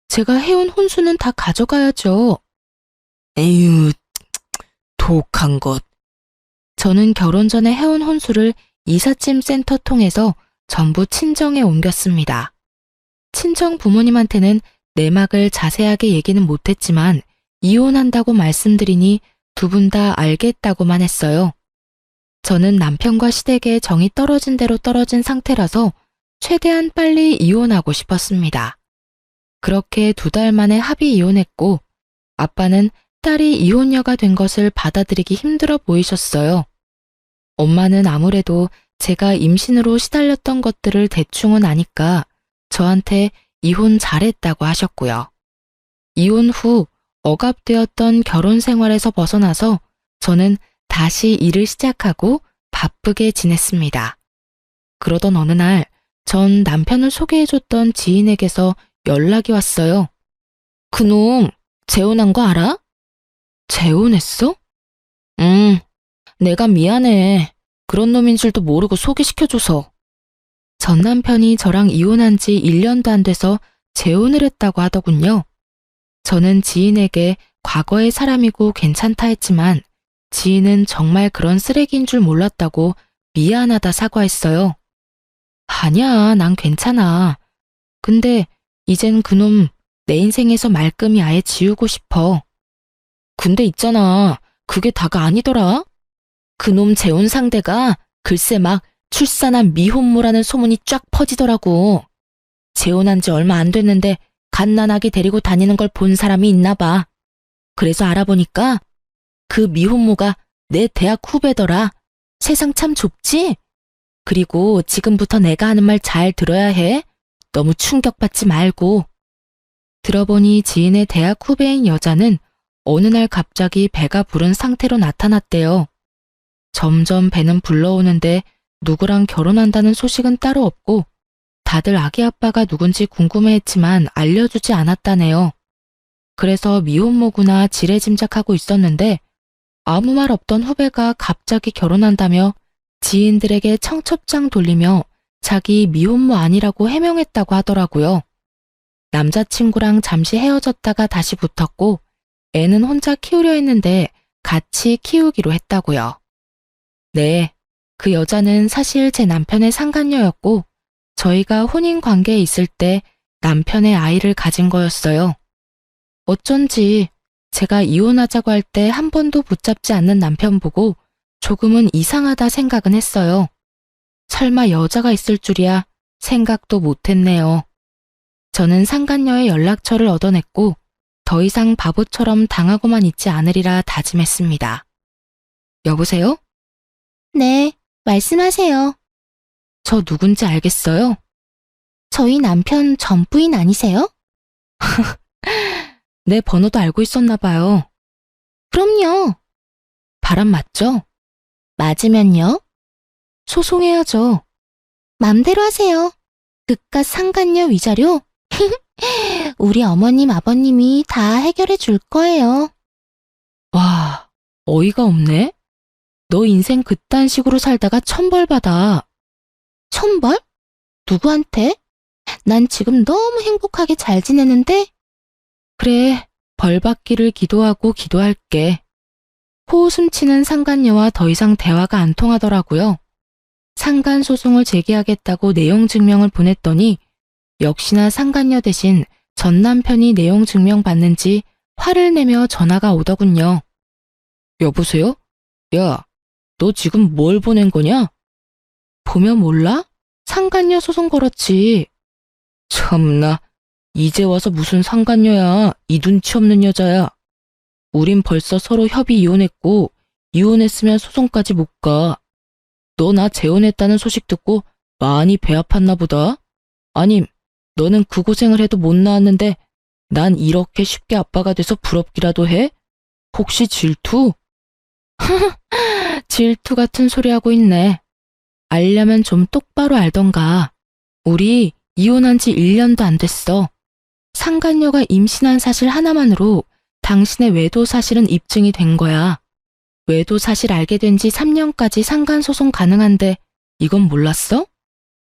제가 해온 혼수는 다 가져가야죠. 에휴, 독한 것. 저는 결혼 전에 해온 혼수를 이삿짐 센터 통해서 전부 친정에 옮겼습니다. 친정 부모님한테는 내막을 자세하게 얘기는 못했지만 이혼한다고 말씀드리니 두 분 다 알겠다고만 했어요. 저는 남편과 시댁에 정이 떨어진 대로 떨어진 상태라서 최대한 빨리 이혼하고 싶었습니다. 그렇게 2달 만에 합의 이혼했고 아빠는 딸이 이혼녀가 된 것을 받아들이기 힘들어 보이셨어요. 엄마는 아무래도 제가 임신으로 시달렸던 것들을 대충은 아니까 저한테 이혼 잘했다고 하셨고요. 이혼 후 억압되었던 결혼 생활에서 벗어나서 저는 다시 일을 시작하고 바쁘게 지냈습니다. 그러던 어느 날 전 남편을 소개해줬던 지인에게서 연락이 왔어요. 그놈 재혼한 거 알아? 재혼했어? 내가 미안해. 그런 놈인 줄도 모르고 소개시켜줘서. 전 남편이 저랑 이혼한 지 1년도 안 돼서 재혼을 했다고 하더군요. 저는 지인에게 과거의 사람이고 괜찮다 했지만 지인은 정말 그런 쓰레기인 줄 몰랐다고 미안하다 사과했어요. 아니야, 난 괜찮아. 근데 이젠 그놈 내 인생에서 말끔히 아예 지우고 싶어. 근데 있잖아, 그게 다가 아니더라. 그놈 재혼 상대가 글쎄 막 출산한 미혼모라는 소문이 쫙 퍼지더라고. 재혼한 지 얼마 안 됐는데 갓난아기 데리고 다니는 걸 본 사람이 있나 봐. 그래서 알아보니까 그 미혼모가 내 대학 후배더라. 세상 참 좁지? 그리고 지금부터 내가 하는 말 잘 들어야 해. 너무 충격받지 말고. 들어보니 지인의 대학 후배인 여자는 어느 날 갑자기 배가 부른 상태로 나타났대요. 점점 배는 불러오는데 누구랑 결혼한다는 소식은 따로 없고 다들 아기 아빠가 누군지 궁금해했지만 알려주지 않았다네요. 그래서 미혼모구나 지레짐작하고 있었는데 아무 말 없던 후배가 갑자기 결혼한다며 지인들에게 청첩장 돌리며 자기 미혼모 아니라고 해명했다고 하더라고요. 남자친구랑 잠시 헤어졌다가 다시 붙었고 애는 혼자 키우려 했는데 같이 키우기로 했다고요. 네, 그 여자는 사실 제 남편의 상간녀였고 저희가 혼인 관계에 있을 때 남편의 아이를 가진 거였어요. 어쩐지 제가 이혼하자고 할 때 한 번도 붙잡지 않는 남편 보고 조금은 이상하다 생각은 했어요. 설마 여자가 있을 줄이야 생각도 못했네요. 저는 상간녀의 연락처를 얻어냈고 더 이상 바보처럼 당하고만 있지 않으리라 다짐했습니다. 여보세요? 네, 말씀하세요. 저 누군지 알겠어요? 저희 남편 전 부인 아니세요? 내 번호도 알고 있었나 봐요. 그럼요. 바람 맞죠? 맞으면요? 소송해야죠. 맘대로 하세요. 그깟 상간녀 위자료? 우리 어머님, 아버님이 다 해결해 줄 거예요. 와, 어이가 없네. 너 인생 그딴 식으로 살다가 천벌 받아. 천벌? 누구한테? 난 지금 너무 행복하게 잘 지내는데? 그래, 벌 받기를 기도하고 기도할게. 코웃음 치는 상간녀와 더 이상 대화가 안 통하더라고요. 상간 소송을 제기하겠다고 내용 증명을 보냈더니 역시나 상간녀 대신 전 남편이 내용 증명 받는지 화를 내며 전화가 오더군요. 여보세요? 야, 너 지금 뭘 보낸 거냐? 보면 몰라? 상간녀 소송 걸었지. 참나, 이제 와서 무슨 상간녀야. 이 눈치 없는 여자야. 우린 벌써 서로 협의 이혼했고 이혼했으면 소송까지 못 가. 너 나 재혼했다는 소식 듣고 많이 배 아팠나 보다. 아님, 너는 그 고생을 해도 못 나왔는데 난 이렇게 쉽게 아빠가 돼서 부럽기라도 해? 혹시 질투? 질투 같은 소리 하고 있네. 알려면 좀 똑바로 알던가. 우리 이혼한 지 1년도 안 됐어. 상간녀가 임신한 사실 하나만으로 당신의 외도 사실은 입증이 된 거야. 외도 사실 알게 된 지 3년까지 상간소송 가능한데 이건 몰랐어?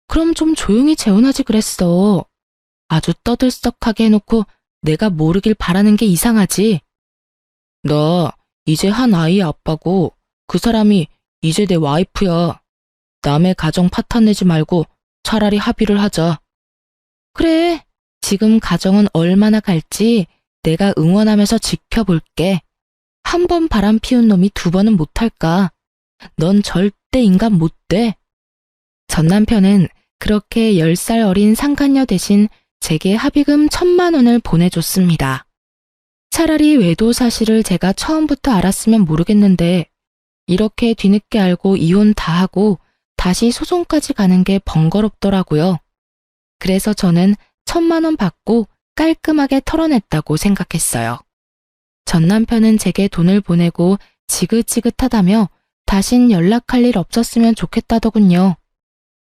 그럼 좀 조용히 재혼하지 그랬어. 아주 떠들썩하게 해놓고 내가 모르길 바라는 게 이상하지. 나 이제 한 아이의 아빠고 그 사람이 이제 내 와이프야. 남의 가정 파탄내지 말고 차라리 합의를 하자. 그래, 지금 가정은 얼마나 갈지 내가 응원하면서 지켜볼게. 한 번 바람 피운 놈이 두 번은 못할까. 넌 절대 인간 못 돼. 전 남편은 그렇게 10살 어린 상간녀 대신 제게 합의금 1,000만 원을 보내줬습니다. 차라리 외도 사실을 제가 처음부터 알았으면 모르겠는데 이렇게 뒤늦게 알고 이혼 다 하고 다시 소송까지 가는 게 번거롭더라고요. 그래서 저는 1,000만 원 받고 깔끔하게 털어냈다고 생각했어요. 전 남편은 제게 돈을 보내고 지긋지긋하다며 다신 연락할 일 없었으면 좋겠다더군요.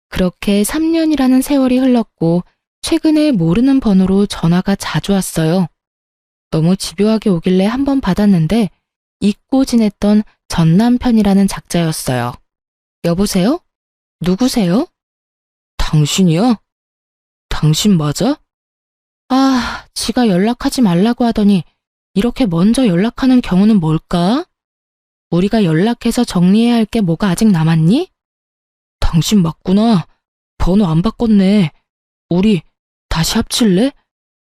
그렇게 3년이라는 세월이 흘렀고 최근에 모르는 번호로 전화가 자주 왔어요. 너무 집요하게 오길래 한 번 받았는데 잊고 지냈던 전 남편이라는 작자였어요. 여보세요? 누구세요? 당신이야? 당신 맞아? 아, 지가 연락하지 말라고 하더니 이렇게 먼저 연락하는 경우는 뭘까? 우리가 연락해서 정리해야 할 게 뭐가 아직 남았니? 당신 맞구나. 번호 안 바꿨네. 우리 다시 합칠래?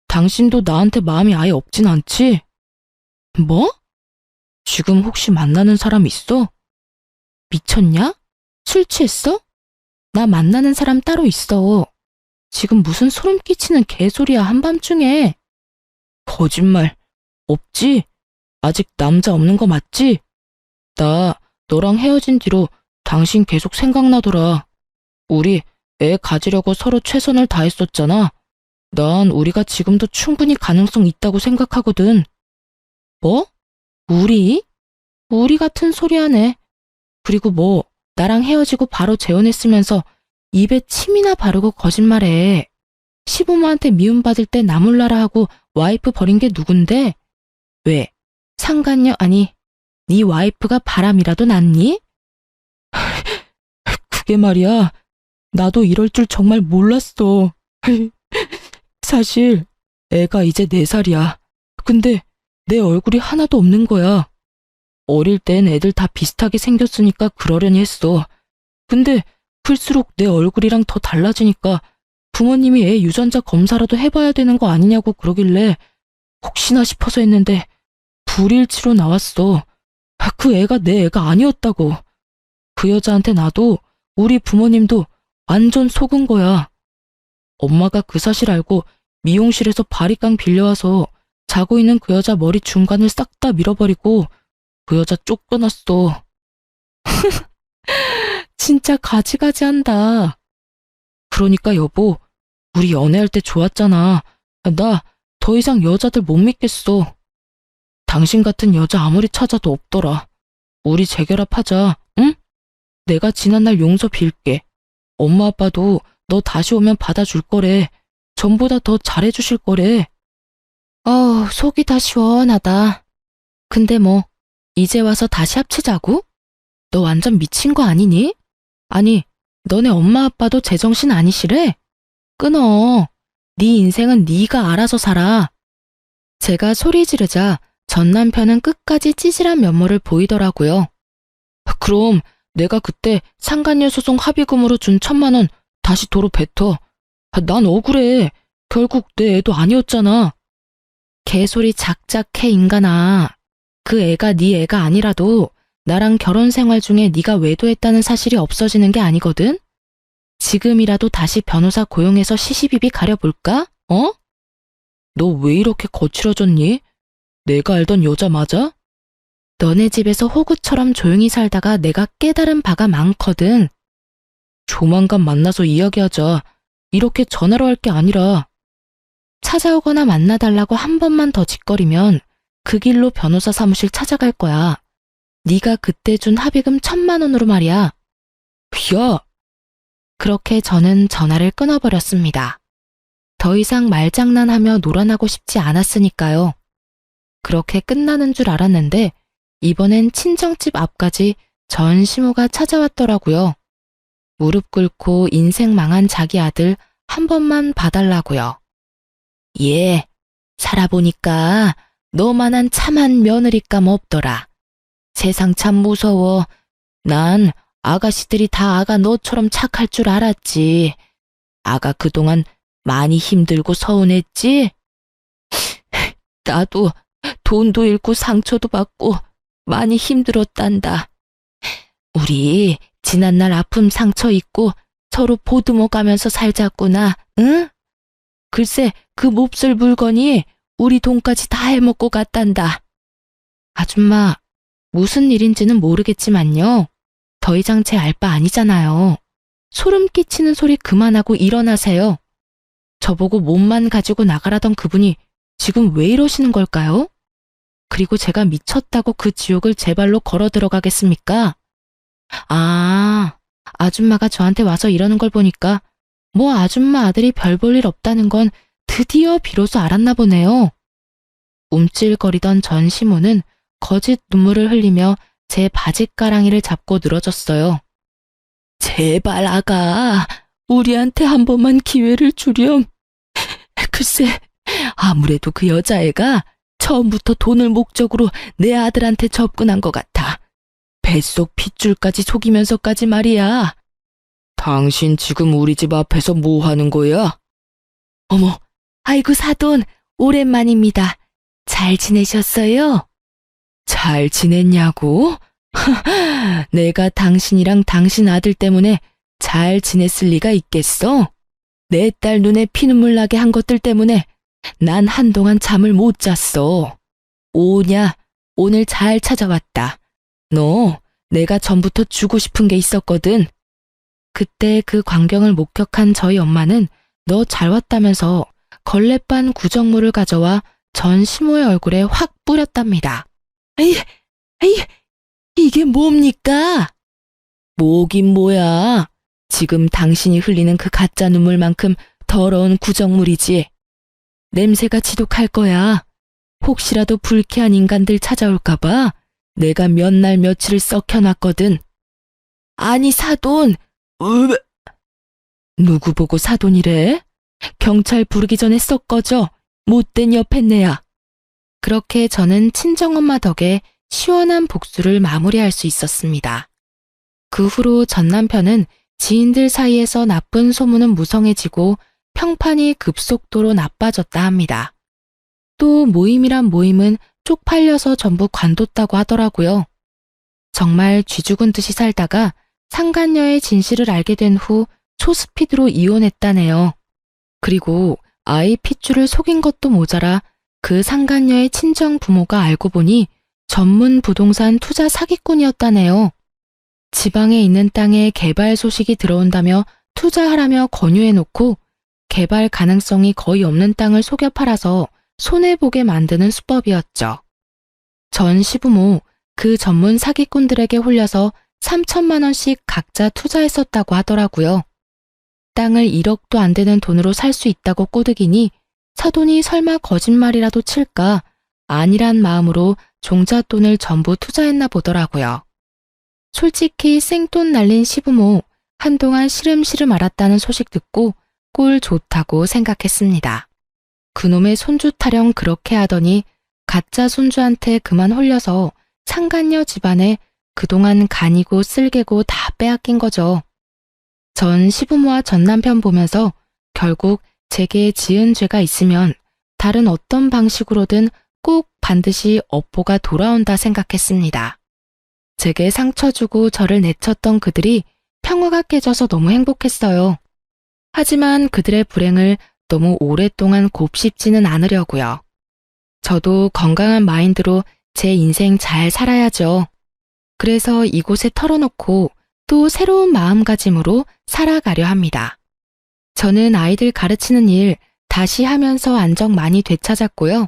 당신도 나한테 마음이 아예 없진 않지? 뭐? 지금 혹시 만나는 사람 있어? 미쳤냐? 술 취했어? 나 만나는 사람 따로 있어. 지금 무슨 소름 끼치는 개소리야 한밤중에. 거짓말. 없지? 아직 남자 없는 거 맞지? 나 너랑 헤어진 뒤로 당신 계속 생각나더라. 우리 애 가지려고 서로 최선을 다했었잖아. 난 우리가 지금도 충분히 가능성 있다고 생각하거든. 뭐? 우리? 우리 같은 소리 하네. 그리고 뭐 나랑 헤어지고 바로 재혼했으면서 입에 침이나 바르고 거짓말해. 시부모한테 미움받을 때 나 몰라라 하고 와이프 버린 게 누군데? 왜? 상간녀 아니 네 와이프가 바람이라도 났니? 그게 말이야. 나도 이럴 줄 정말 몰랐어. 사실 애가 이제 4살이야. 근데 내 얼굴이 하나도 없는 거야. 어릴 땐 애들 다 비슷하게 생겼으니까 그러려니 했어. 근데 클수록 내 얼굴이랑 더 달라지니까 부모님이 애 유전자 검사라도 해봐야 되는 거 아니냐고 그러길래 혹시나 싶어서 했는데 불일치로 나왔어. 그 애가 내 애가 아니었다고. 그 여자한테 나도 우리 부모님도 완전 속은 거야. 엄마가 그 사실 알고 미용실에서 바리깡 빌려와서 자고 있는 그 여자 머리 중간을 싹 다 밀어버리고 그 여자 쫓겨났어. 진짜 가지가지한다. 그러니까 여보, 우리 연애할 때 좋았잖아. 나 더 이상 여자들 못 믿겠어. 당신 같은 여자 아무리 찾아도 없더라. 우리 재결합하자, 응? 내가 지난날 용서 빌게. 엄마 아빠도 너 다시 오면 받아줄 거래. 전보다 더 잘해주실 거래. 속이 다 시원하다. 근데 뭐 이제 와서 다시 합치자고? 너 완전 미친 거 아니니? 아니, 너네 엄마 아빠도 제정신 아니시래? 끊어. 네 인생은 네가 알아서 살아. 제가 소리 지르자 전 남편은 끝까지 찌질한 면모를 보이더라고요. 그럼 내가 그때 상간녀 소송 합의금으로 준 1,000만 원 다시 도로 뱉어. 난 억울해. 결국 내 애도 아니었잖아. 개소리 작작해 인간아. 그 애가 네 애가 아니라도 나랑 결혼 생활 중에 네가 외도했다는 사실이 없어지는 게 아니거든? 지금이라도 다시 변호사 고용해서 시시비비 가려볼까? 어? 너 왜 이렇게 거칠어졌니? 내가 알던 여자 맞아? 너네 집에서 호구처럼 조용히 살다가 내가 깨달은 바가 많거든. 조만간 만나서 이야기하자. 이렇게 전화로 할 게 아니라. 찾아오거나 만나달라고 한 번만 더 짓거리면 그 길로 변호사 사무실 찾아갈 거야. 네가 그때 준 합의금 1,000만 원으로 말이야. 야! 그렇게 저는 전화를 끊어버렸습니다. 더 이상 말장난하며 놀아나고 싶지 않았으니까요. 그렇게 끝나는 줄 알았는데 이번엔 친정집 앞까지 전 시모가 찾아왔더라고요. 무릎 꿇고 인생 망한 자기 아들 한 번만 봐달라고요. 예, 살아보니까 너만한 참한 며느리감 없더라. 세상 참 무서워. 난 아가씨들이 다 아가 너처럼 착할 줄 알았지. 아가 그동안 많이 힘들고 서운했지? 나도 돈도 잃고 상처도 받고 많이 힘들었단다. 우리 지난날 아픔 상처 잊고 서로 보듬어 가면서 살자꾸나, 응? 글쎄 그 몹쓸 물건이 우리 돈까지 다 해먹고 갔단다. 아줌마, 무슨 일인지는 모르겠지만요. 더 이상 제 알 바 아니잖아요. 소름 끼치는 소리 그만하고 일어나세요. 저보고 몸만 가지고 나가라던 그분이 지금 왜 이러시는 걸까요? 그리고 제가 미쳤다고 그 지옥을 제 발로 걸어 들어가겠습니까? 아, 아줌마가 저한테 와서 이러는 걸 보니까 뭐 아줌마 아들이 별 볼 일 없다는 건 드디어 비로소 알았나 보네요. 움찔거리던 전 시모는 거짓 눈물을 흘리며 제 바짓가랑이를 잡고 늘어졌어요. 제발 아가, 우리한테 한 번만 기회를 주렴. 글쎄, 아무래도 그 여자애가 처음부터 돈을 목적으로 내 아들한테 접근한 것 같아. 뱃속 핏줄까지 속이면서까지 말이야. 당신 지금 우리 집 앞에서 뭐 하는 거야? 어머, 아이고 사돈, 오랜만입니다. 잘 지내셨어요? 잘 지냈냐고? 내가 당신이랑 당신 아들 때문에 잘 지냈을 리가 있겠어? 내 딸 눈에 피눈물 나게 한 것들 때문에 난 한동안 잠을 못 잤어. 오냐, 오늘 잘 찾아왔다. 너, 내가 전부터 주고 싶은 게 있었거든. 그때 그 광경을 목격한 저희 엄마는 너 잘 왔다면서 걸레반 구정물을 가져와 전 시모의 얼굴에 확 뿌렸답니다. 에이, 에이, 이게 뭡니까? 뭐긴 뭐야. 지금 당신이 흘리는 그 가짜 눈물만큼 더러운 구정물이지. 냄새가 지독할 거야. 혹시라도 불쾌한 인간들 찾아올까봐 내가 몇 날 며칠을 썩혀놨거든. 아니, 사돈. 누구 보고 사돈이래? 경찰 부르기 전에 썩 꺼져. 못된 여팻네야. 그렇게 저는 친정엄마 덕에 시원한 복수를 마무리할 수 있었습니다. 그 후로 전 남편은 지인들 사이에서 나쁜 소문은 무성해지고 평판이 급속도로 나빠졌다 합니다. 또 모임이란 모임은 쪽팔려서 전부 관뒀다고 하더라고요. 정말 쥐죽은 듯이 살다가 상간녀의 진실을 알게 된 후 초스피드로 이혼했다네요. 그리고 아이 핏줄을 속인 것도 모자라 그 상간녀의 친정 부모가 알고 보니 전문 부동산 투자 사기꾼이었다네요. 지방에 있는 땅에 개발 소식이 들어온다며 투자하라며 권유해놓고 개발 가능성이 거의 없는 땅을 속여 팔아서 손해보게 만드는 수법이었죠. 전 시부모 그 전문 사기꾼들에게 홀려서 3천만 원씩 각자 투자했었다고 하더라고요. 땅을 1억도 안 되는 돈으로 살 수 있다고 꼬드기니 사돈이 설마 거짓말이라도 칠까 아니란 마음으로 종잣돈을 전부 투자했나 보더라고요. 솔직히 생돈 날린 시부모 한동안 시름시름 앓았다는 소식 듣고 꼴 좋다고 생각했습니다. 그놈의 손주 타령 그렇게 하더니 가짜 손주한테 그만 홀려서 상간녀 집안에 그동안 간이고 쓸개고 다 빼앗긴 거죠. 전 시부모와 전 남편 보면서 결국 제게 지은 죄가 있으면 다른 어떤 방식으로든 꼭 반드시 업보가 돌아온다 생각했습니다. 제게 상처 주고 저를 내쳤던 그들이 평화가 깨져서 너무 행복했어요. 하지만 그들의 불행을 너무 오랫동안 곱씹지는 않으려고요. 저도 건강한 마인드로 제 인생 잘 살아야죠. 그래서 이곳에 털어놓고 또 새로운 마음가짐으로 살아가려 합니다. 저는 아이들 가르치는 일 다시 하면서 안정 많이 되찾았고요.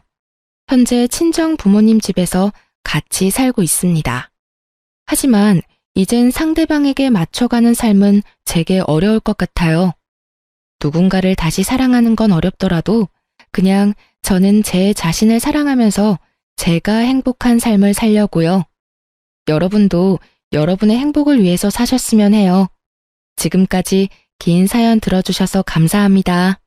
현재 친정 부모님 집에서 같이 살고 있습니다. 하지만 이젠 상대방에게 맞춰가는 삶은 제게 어려울 것 같아요. 누군가를 다시 사랑하는 건 어렵더라도 그냥 저는 제 자신을 사랑하면서 제가 행복한 삶을 살려고요. 여러분도 여러분의 행복을 위해서 사셨으면 해요. 지금까지 긴 사연 들어주셔서 감사합니다.